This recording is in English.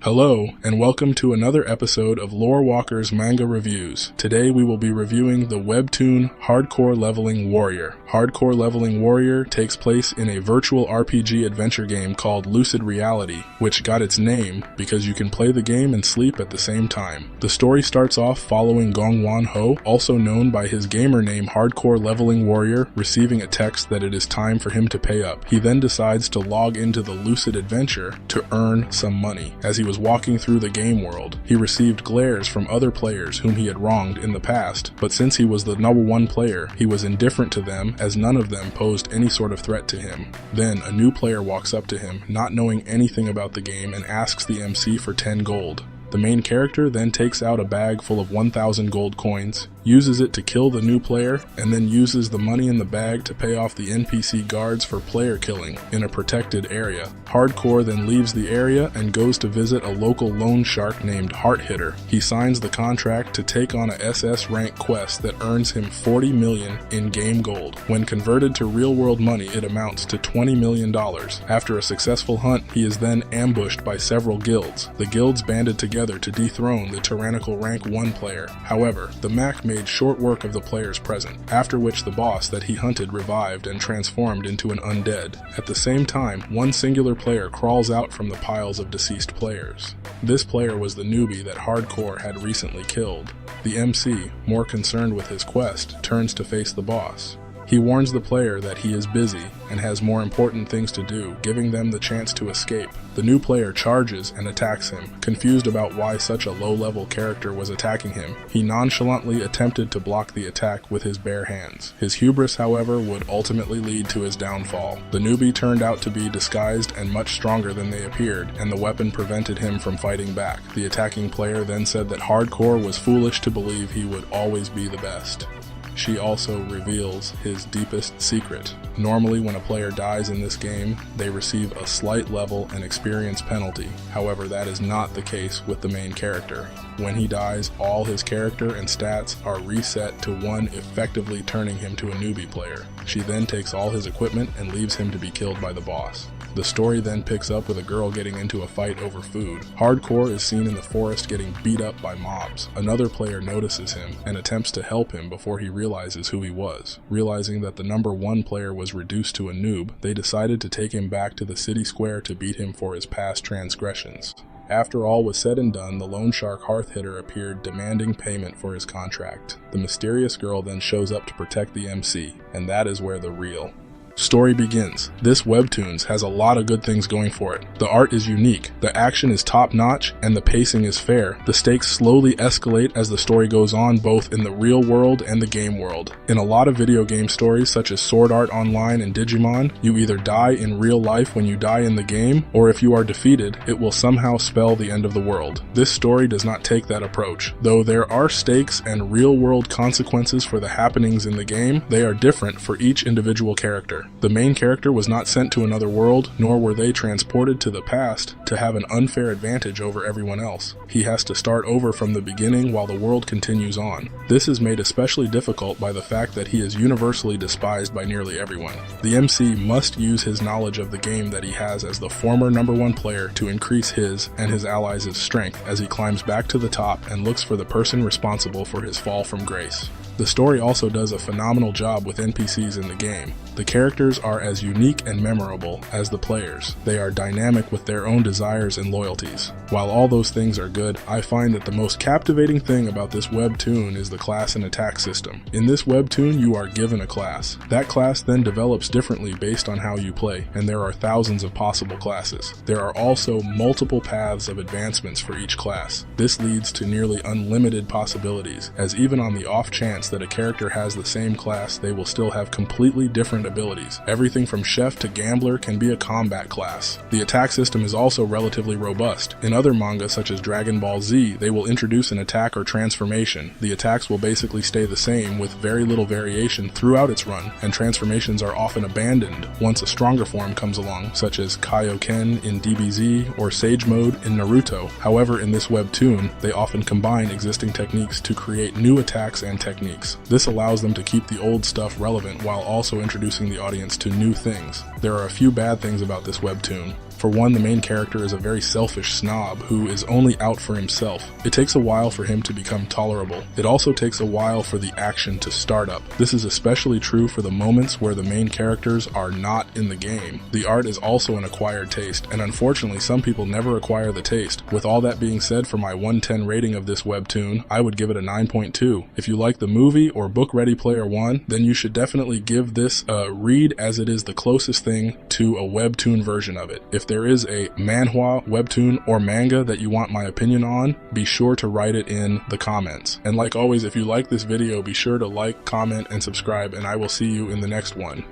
Hello, and welcome to another episode of Lore Walker's Manga Reviews. Today we will be reviewing the webtoon Hardcore Leveling Warrior. Hardcore Leveling Warrior takes place in a virtual RPG adventure game called Lucid Reality, which got its name because you can play the game and sleep at the same time. The story starts off following Gongwan Ho, also known by his gamer name Hardcore Leveling Warrior, receiving a text that it is time for him to pay up. He then decides to log into the Lucid Adventure to earn some money. As he was walking through the game world, he received glares from other players whom he had wronged in the past, but since he was the number one player, he was indifferent to them as none of them posed any sort of threat to him. Then a new player walks up to him, not knowing anything about the game, and asks the MC for 10 gold. The main character then takes out a bag full of 1,000 gold coins, uses it to kill the new player, and then uses the money in the bag to pay off the NPC guards for player killing in a protected area. Hardcore then leaves the area and goes to visit a local loan shark named Heart Hitter. He signs the contract to take on a SS rank quest that earns him 40 million in-game gold. When converted to real-world money, it amounts to $20 million. After a successful hunt, he is then ambushed by several guilds. The guilds banded together to dethrone the tyrannical rank 1 player. However, the Mac made short work of the players present, after which the boss that he hunted revived and transformed into an undead. At the same time, one singular player crawls out from the piles of deceased players. This player was the newbie that Hardcore had recently killed. The MC, more concerned with his quest, turns to face the boss. He warns the player that he is busy and has more important things to do, giving them the chance to escape. The new player charges and attacks him. Confused about why such a low-level character was attacking him, he nonchalantly attempted to block the attack with his bare hands. His hubris, however, would ultimately lead to his downfall. The newbie turned out to be disguised and much stronger than they appeared, and the weapon prevented him from fighting back. The attacking player then said that Hardcore was foolish to believe he would always be the best. She also reveals his deepest secret. Normally, when a player dies in this game, they receive a slight level and experience penalty. However, that is not the case with the main character. When he dies, all his character and stats are reset to 1, effectively turning him to a newbie player. She then takes all his equipment and leaves him to be killed by the boss. The story then picks up with a girl getting into a fight over food. Hardcore is seen in the forest getting beat up by mobs. Another player notices him and attempts to help him before he realizes who he was. Realizing that the number 1 player was reduced to a noob, they decided to take him back to the city square to beat him for his past transgressions. After all was said and done, the loan shark Heart Hitter appeared demanding payment for his contract. The mysterious girl then shows up to protect the MC, and that is where the real story begins. This webtoons has a lot of good things going for it. The art is unique, the action is top-notch, and the pacing is fair. The stakes slowly escalate as the story goes on, both in the real world and the game world. In a lot of video game stories such as Sword Art Online and Digimon, you either die in real life when you die in the game, or if you are defeated, it will somehow spell the end of the world. This story does not take that approach. Though there are stakes and real-world consequences for the happenings in the game, they are different for each individual character. The main character was not sent to another world, nor were they transported to the past to have an unfair advantage over everyone else. He has to start over from the beginning while the world continues on. This is made especially difficult by the fact that he is universally despised by nearly everyone. The MC must use his knowledge of the game that he has as the former number 1 player to increase his and his allies' strength as he climbs back to the top and looks for the person responsible for his fall from grace. The story also does a phenomenal job with NPCs in the game. The characters are as unique and memorable as the players. They are dynamic with their own desires and loyalties. While all those things are good, I find that the most captivating thing about this webtoon is the class and attack system. In this webtoon, you are given a class. That class then develops differently based on how you play, and there are thousands of possible classes. There are also multiple paths of advancements for each class. This leads to nearly unlimited possibilities, as even on the off chance that a character has the same class, they will still have completely different abilities. Everything from chef to gambler can be a combat class. The attack system is also relatively robust. In other manga such as Dragon Ball Z, they will introduce an attack or transformation. The attacks will basically stay the same with very little variation throughout its run, and transformations are often abandoned once a stronger form comes along, such as Kaioken in DBZ or Sage Mode in Naruto. However, in this webtoon, they often combine existing techniques to create new attacks and techniques. This allows them to keep the old stuff relevant while also introducing the audience to new things. There are a few bad things about this webtoon. For one, the main character is a very selfish snob who is only out for himself. It takes a while for him to become tolerable. It also takes a while for the action to start up. This is especially true for the moments where the main characters are not in the game. The art is also an acquired taste, and unfortunately some people never acquire the taste. With all that being said, for my 110 rating of this webtoon, I would give it a 9.2. If you like the movie or book Ready Player One, then you should definitely give this a read, as it is the closest thing to a webtoon version of it. If there is a manhwa, webtoon, or manga that you want my opinion on, be sure to write it in the comments. And like always, if you like this video, be sure to like, comment, and subscribe, and I will see you in the next one.